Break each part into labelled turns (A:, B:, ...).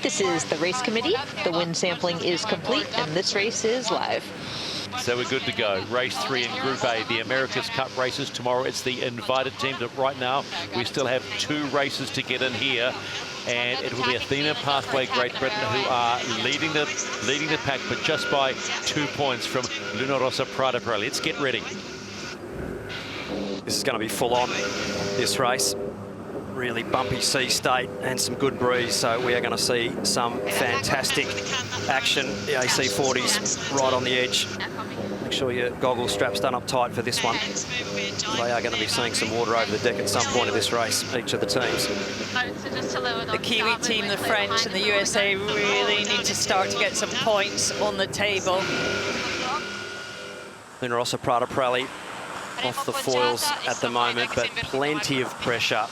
A: This is the race committee. The wind sampling is complete, and this race is live.
B: So we're good to go. Race 3 in Group A, the America's Cup races. Tomorrow it's the invited team. Right now, we still have 2 races to get in here. And it will be Athena Pathway Great Britain who are leading the pack, but just by 2 points from Luna Rossa Prada Pirelli. Let's get ready.
C: This is going to be full on, this race. Really bumpy sea state and some good breeze, so we are going to see some fantastic action. The AC40's right on the edge. Make sure your goggle strap's done up tight for this one. They are going to be seeing some water over the deck at some point of this race, each of the teams.
D: The Kiwi team, the French and the USA really need to start to get some points on the table.
C: Luna Rossa Prada Pirelli off the foils at the moment, but plenty of pressure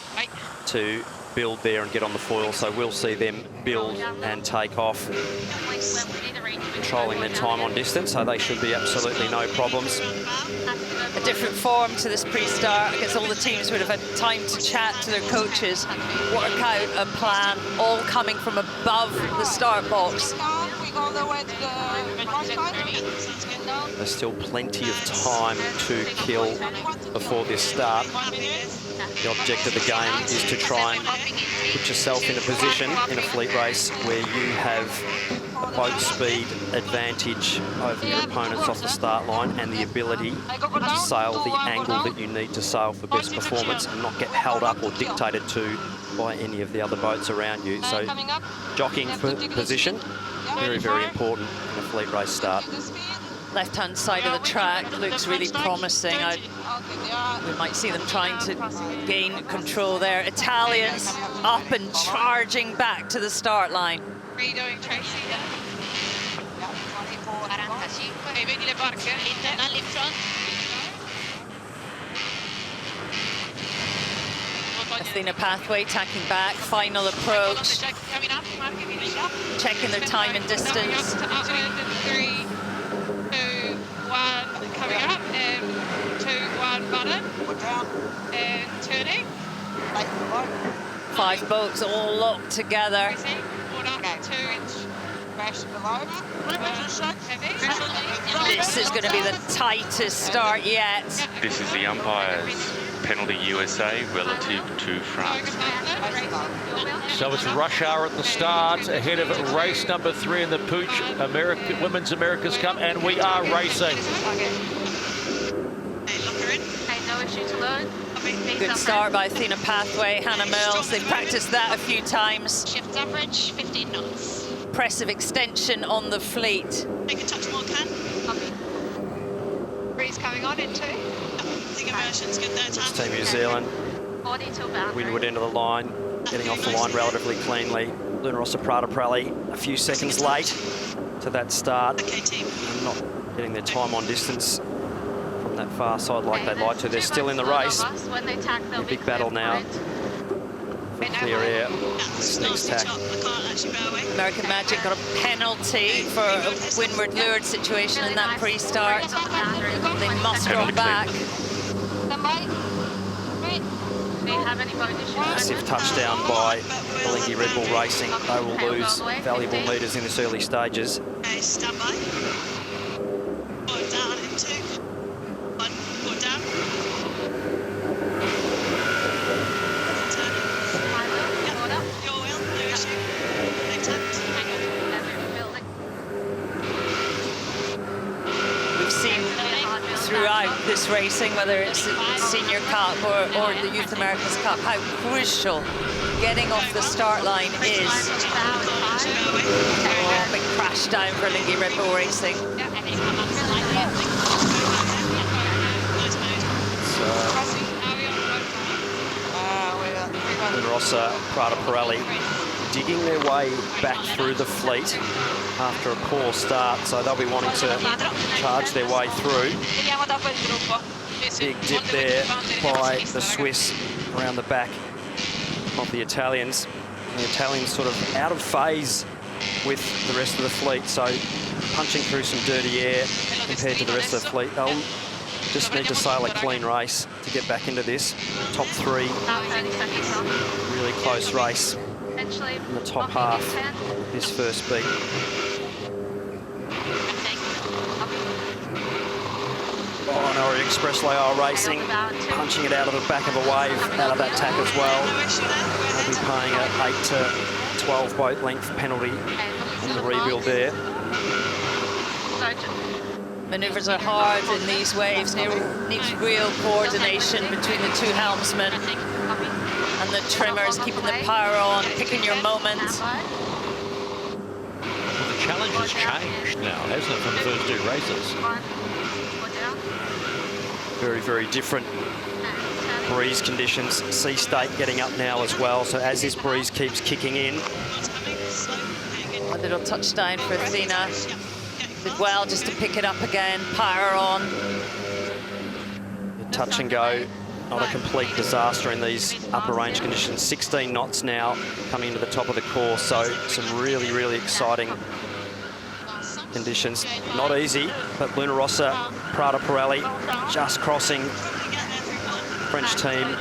C: to build there and get on the foil, so we'll see them build and take off, controlling their time on distance, so they should be absolutely no problems.
D: A different form to this pre-start. I guess all the teams would have had time to chat to their coaches, work out a plan, all coming from above the start box.
C: There's still plenty of time to kill before this start. The object of the game is to try and put yourself in a position in a fleet race where you have boat speed advantage over your opponents off the start line and the ability to sail the angle that you need to sail for best performance and not get held up or dictated to by any of the other boats around you. So jockeying for position, very, very important in a fleet race start.
D: Left-hand side of the track looks really promising. We might see them trying to gain control there. Italians up and charging back to the start line. Athena Pathway tacking back, final approach. Checking their time and distance.
E: 3, 2, 1, coming up, 2, 1, button, and turning.
D: 5 boats all locked together. This is going to be the tightest start yet.
F: This is the umpire's penalty USA relative to France.
B: So it's rush hour at the start, ahead of race number 3 in the Puig Women's America's Cup, and we are racing.
D: Good start by Athena Pathway, Hannah Mills. They've practiced that a few times.
E: Shift average, 15 knots.
D: Impressive extension on the fleet.
E: Make a touch more, Ken. Breeze coming on in 2. Inversion's good there,
C: It's Team New Zealand. Windward end of the line, getting off the line relatively cleanly. Luna Rossa Prada Pirelli a few seconds late to that start.
E: Okay, team.
C: Not getting their time on distance from that far side like they'd like to. They're still in the race. A big battle now for clear air. This next tack.
D: American Magic got a penalty for a windward lured situation in that pre-start. They must go back.
C: Massive touchdown by Malingi Red Bull Racing. They will lose valuable metres in this early stages.
E: Okay, stand by. Forward down in 2. 1, forward down. Your wheel, no issue. Next time.
D: We've seen throughout this racing, whether it's the Senior Cup or the Youth America's Cup, how crucial getting off the start line is. Oh, big crash down for Lingy Red Bull Racing.
C: Luna Rossa Prada Pirelli digging their way back through the fleet after a poor start, so they'll be wanting to charge their way through. Big dip there by the Swiss around the back of the Italians. The Italians sort of out of phase with the rest of the fleet, so punching through some dirty air compared to the rest of the fleet. They'll just need to sail a clean race to get back into this. Top 3, really close race. in the top half this first beat. Oh, no, Express Loyal Racing punching it out of the back of a wave, out of that tack as well. They'll be paying an 8 to 12 boat length penalty on the rebuild there.
D: Manoeuvres are hard in these waves. Needs real coordination between the two helmsmen and the trimmers, keeping the power on, picking your moment.
B: Well, the challenge has changed now, hasn't it, from the first 2 races?
C: Very, very different breeze conditions. Sea state getting up now as well. So as this breeze keeps kicking in.
D: A little touchdown for Athena. Did well just to pick it up again, power on.
C: Touch and go, not a complete disaster in these upper range conditions. 16 knots now coming into the top of the course. So some really, really exciting conditions. Not easy, but Luna Rossa, Prada Pirelli just crossing French team.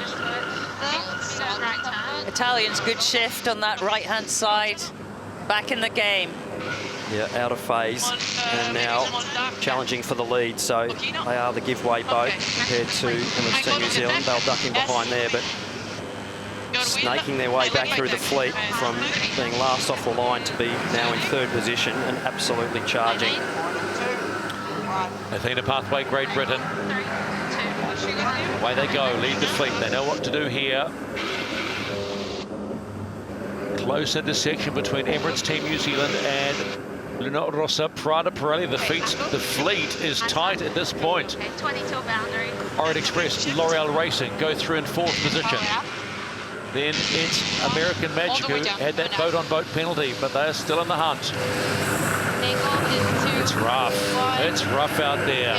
D: Italians, good shift on that right-hand side. Back in the game.
C: Yeah, out of phase, and now challenging for the lead. So they are the giveaway boat compared to Emirates Team New Zealand. They'll duck in behind there, but snaking their way back through the fleet from being last off the line to be now in 3rd position and absolutely charging.
B: Athena Pathway, Great Britain. Away they go, lead the fleet. They know what to do here. Close intersection between Emirates Team New Zealand and Luna Rossa, Prada Pirelli. The fleet is tight at this point. Orient Express, L'Oreal Racing go through in 4th position. Then it's American Magic who had that boat-on-boat penalty, but they're still in the hunt. It's rough. It's rough out there.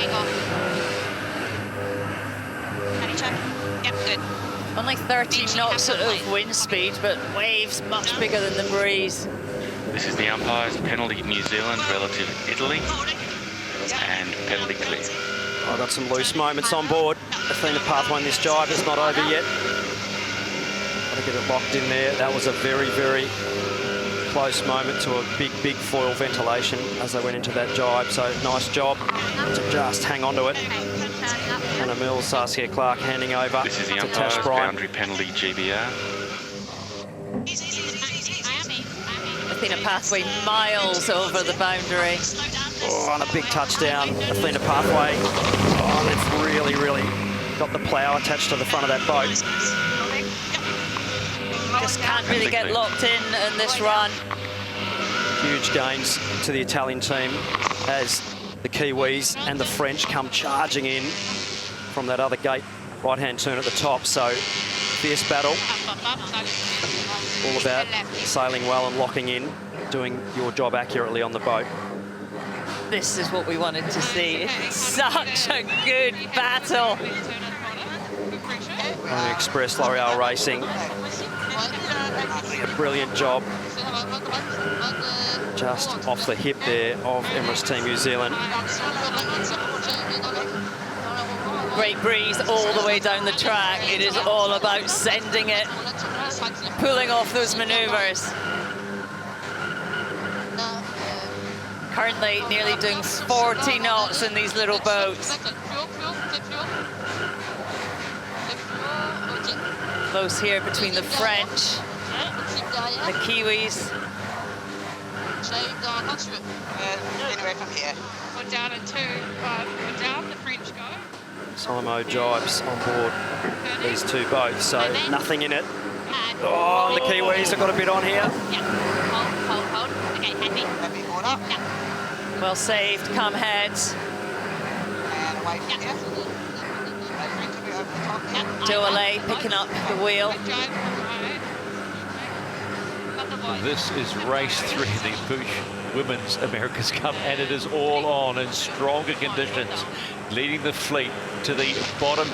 D: Only 13 knots of wind speed, but waves much bigger than the breeze.
F: This is the umpire's penalty New Zealand relative Italy, and penalty clear.
C: I've got some loose moments on board. Athena Pathway in this jibe is not over yet. Got to get it locked in there. That was a very, very close moment to a big, big foil ventilation as they went into that jibe. So nice job to just hang on to it. Anna Mills, Saskia Clark handing over
F: This is the
C: to Tash
F: umpire's
C: Bryant.
F: boundary penalty GBR.
D: Athena Pathway miles over the boundary.
C: Oh, and a big touchdown, Athena Pathway. Oh, they've really, really got the plough attached to the front of that boat.
D: Just can't really get locked in this run.
C: Huge gains to the Italian team as the Kiwis and the French come charging in from that other gate right-hand turn at the top. So fierce battle. All about sailing well and locking in, doing your job accurately on the boat.
D: This is what we wanted to see. It's such a good battle.
C: Orient Express, L'Oreal Racing. A brilliant job. Just off the hip there of Emirates Team New Zealand.
D: Great breeze all the way down the track. It is all about sending it, pulling off those maneuvers. Currently nearly doing 40 knots in these little boats. Close here between the French, the Kiwis.
E: Anyway, from here.
G: We're down at 2, we're down, the French go.
C: Simo jibes on board these 2 boats, so nothing in it. Oh, the Kiwis have got a bit on here.
G: Hold. Okay, happy.
E: Happy order.
D: Well saved, come heads.
E: And away from here.
D: Doale picking up the wheel.
B: This is race 3 of the Puig Women's America's Cup, and it is all on in stronger conditions, leading the fleet to the bottom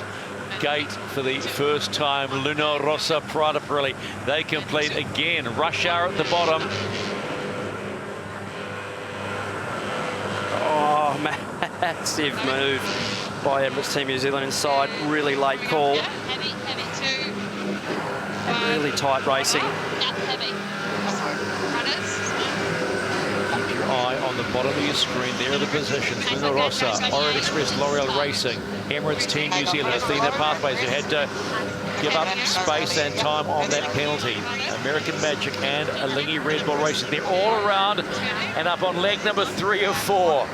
B: gate for the first time. Luna Rossa, Prada Pirelli, they complete again. Rush hour at the bottom.
C: Oh, massive move by Emirates Team New Zealand inside. Really late call. Really tight racing.
B: Bottom of your screen, there are the positions. Luna Rossa, Orient Express, L'Oreal Racing, Emirates Team New Zealand, Athena Pathways, who had to give up space and time on that penalty. American Magic and Alingi Red Bull Racing. They're all around and up on leg number 3 of 4.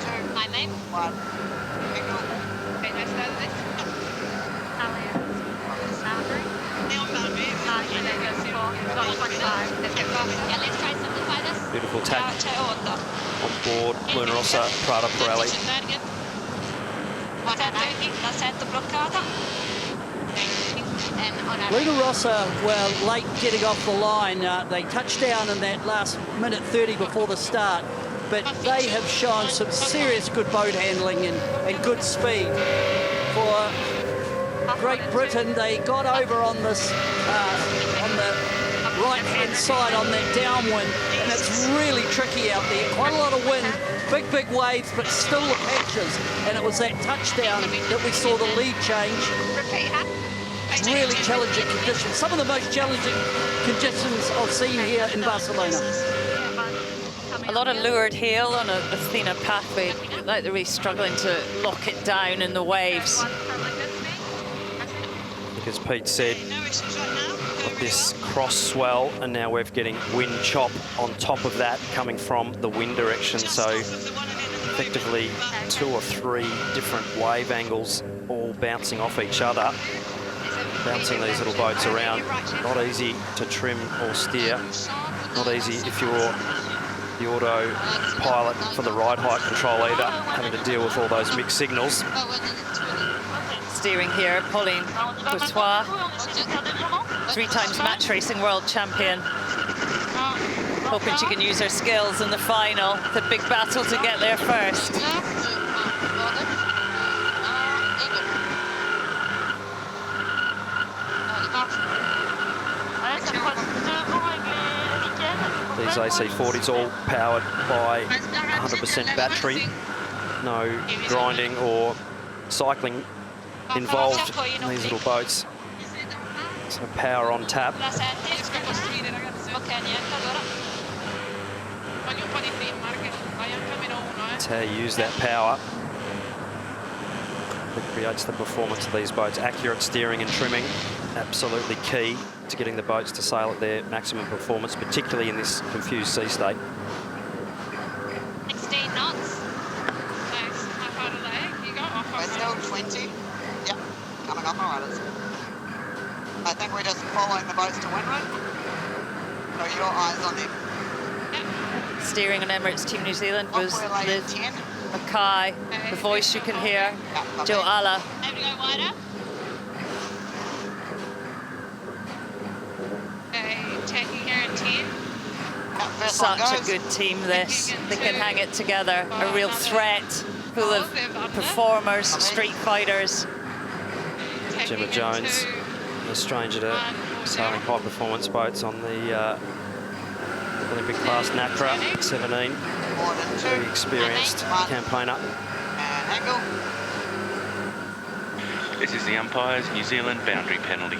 C: Beautiful tack on board Luna Rossa, Prada Pirelli.
H: Luna Rossa were late getting off the line. They touched down in that last minute 30 before the start, but they have shown some serious good boat handling and good speed. For Great Britain, they got over on this on the right-hand side on that downwind, and it's really tricky out there. Quite a lot of wind, big waves, but still the patches. And it was that touchdown that we saw the lead change. Really challenging conditions. Some of the most challenging conditions I've seen here in Barcelona.
D: A lot of lured heel on a Athena pathway. Like they're really struggling to lock it down in the waves.
C: As Pete said, this cross swell, and now we're getting wind chop on top of that coming from the wind direction. So effectively 2 or 3 different wave angles all bouncing off each other, bouncing these little boats around. Not easy to trim or steer. Not easy if you're the autopilot for the ride height control either, having to deal with all those mixed signals.
D: Steering here, Pauline Courtois, 3 times match racing world champion. Hoping she can use her skills in the final. The big battle to get there first.
C: These AC40s all powered by 100% battery. No grinding or cycling involved in these little boats. So power on tap. That's how you use that power. It creates the performance of these boats. Accurate steering and trimming, absolutely key to getting the boats to sail at their maximum performance, particularly in this confused sea state.
G: 16 knots. Nice. How far to leg? You go off.
I: We're still 20. Yep, coming off our riders. I think we're just following the boats to windward. So your eyes on them.
G: Yep.
D: Steering on Emirates Team New Zealand was
I: Off we're
D: Liv
I: 10.
D: Mackay, the voice you can hear, Joe Alla.
G: Able to go wider. Okay, taking here at 10.
I: Yep, first one
D: Such a
I: goes.
D: good team this. They can hang it together. A real threat, full of performers, street fighters.
C: Gemma Jones, no stranger to sailing high performance boats on the Olympic class NACRA 17.
I: More than 2.
C: Very experienced campaigner.
I: And angle.
F: This is the umpire's New Zealand boundary penalty.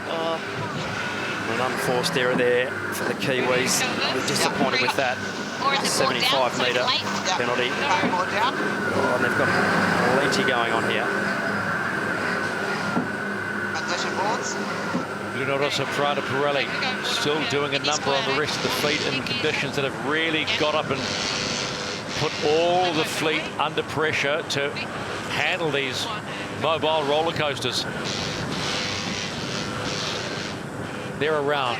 C: An unforced error there for the Kiwis. We're disappointed with that 75-metre penalty.
I: No more down.
C: Oh, and they've got plenty going on here.
I: Transition boards.
B: Luna Rossa, Prada Pirelli, still doing a number on the rest of the fleet in conditions that have really got up and put all the fleet under pressure to handle these mobile roller coasters. They're around.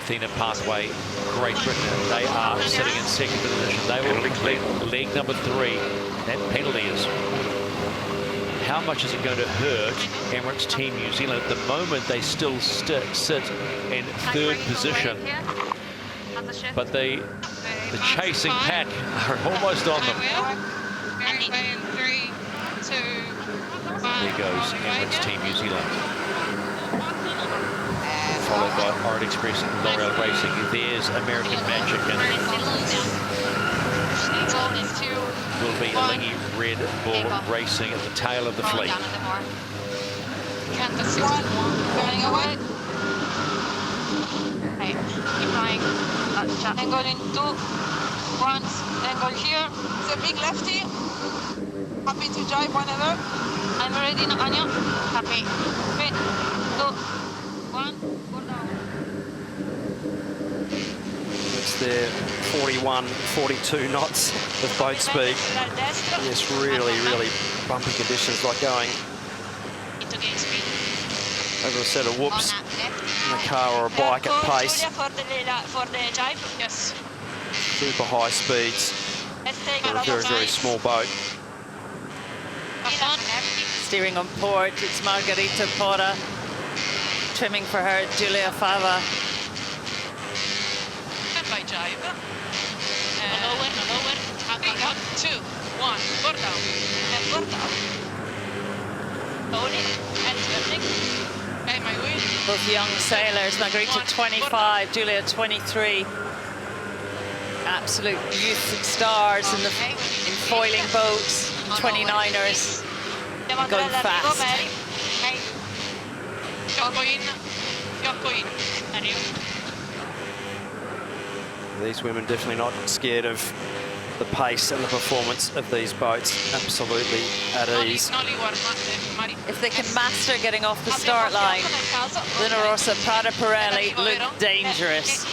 B: Athena Pathway, Great Britain, they are sitting in second position. They will complete leg number 3. That penalty is. How much is it going to hurt Emirates Team New Zealand? At the moment, they still sit in 3rd position. But the chasing pack are almost on them. There goes Emirates Team New Zealand. Followed by Orient Express and L'Oreal Racing. There's American Magic and will be Alingi Red Bull Racing at the tail of the fleet.
G: Count the 61. Going away. Okay, keep going. Angle in 2, 1, angle here.
I: The big lefty. Happy to drive whenever.
G: I'm ready, Anya. Happy. 3, 2, 1, go down.
C: It's their 41, 42 knots of boat speed. Yes, really, really bumpy conditions, like going
E: Into gain speed.
C: over a set of whoops in a car or a bike at pace.
E: For the jibe.
G: Yes.
C: Super high speeds
E: Let's take
C: for a very, very small boat.
D: Steering on port, it's Margarita Porra. Trimming for her, Julia Fava.
G: And by jibe.
E: Lower.
G: 3, 2, 1, go down.
E: And go down. Hold it. And turning.
G: Okay, my wheel.
D: Both young sailors, Margarita 25, Julia 23. Absolute youth stars in foiling boats, 29ers. Going fast.
G: Fiocco in.
E: And you.
C: These women definitely not scared of the pace and the performance of these boats. Absolutely at ease.
D: If they can master getting off the start line, Luna Rossa, Prada Pirelli look dangerous.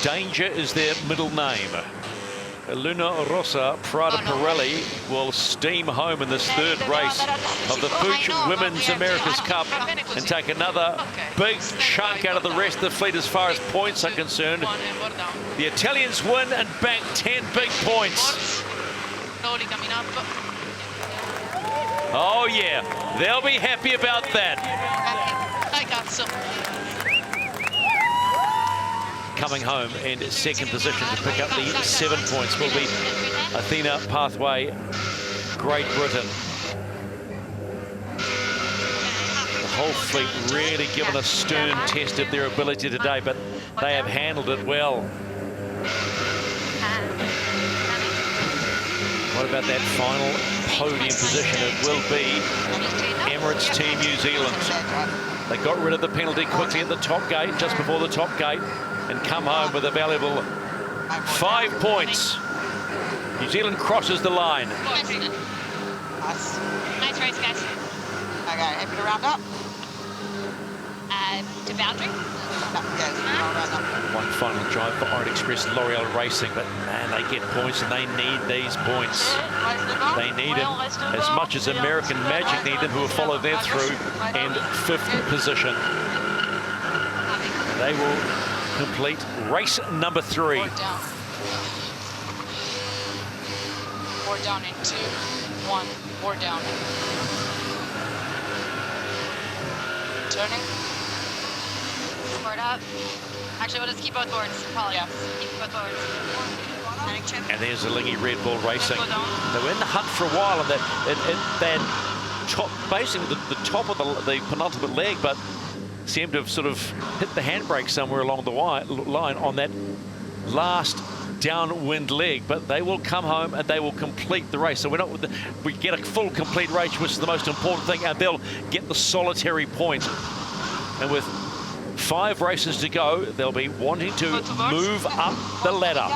B: Danger is their middle name. Luna Rossa Prada Pirelli will steam home in this third race of the Puig Women's America's Cup and take another big chunk out of the rest of the fleet as far as points are concerned. The Italians win and bank 10 big points.
G: Slowly coming up.
B: Oh yeah, they'll be happy about that.
G: I got some.
B: Coming home in second position to pick up the 7 points will be Athena Pathway, Great Britain. The whole fleet really given a stern test of their ability today, but they have handled it well. What about that final podium position? It will be Emirates Team New Zealand. They got rid of the penalty quickly at the top gate, just before the top gate, and come home with a valuable 5 points. New Zealand crosses the line.
I: Nice.
E: Nice race, guys.
I: Okay, happy to round up?
E: To boundary.
I: No, yes, round up.
B: One final drive for Orient Express L'Oreal Racing, but man, they get points and they need these points. They need them as much as American Magic need them, who will follow them through in 5th position. They will complete race number 3.
G: Four down in 2, 1, 4 down. Turning.
E: Board up. Actually, we'll just keep both boards. Probably.
G: Yeah.
E: Keep both boards. Turning trim.
B: And there's the Lingy Red Bull Racing. They were in the hunt for a while, and that top, basically the top of the penultimate leg, but seemed to have sort of hit the handbrake somewhere along the line on that last downwind leg. But they will come home and they will complete the race. So we get a full complete race, which is the most important thing, and they'll get the solitary point. And with 5 races to go, they'll be wanting to move up the ladder.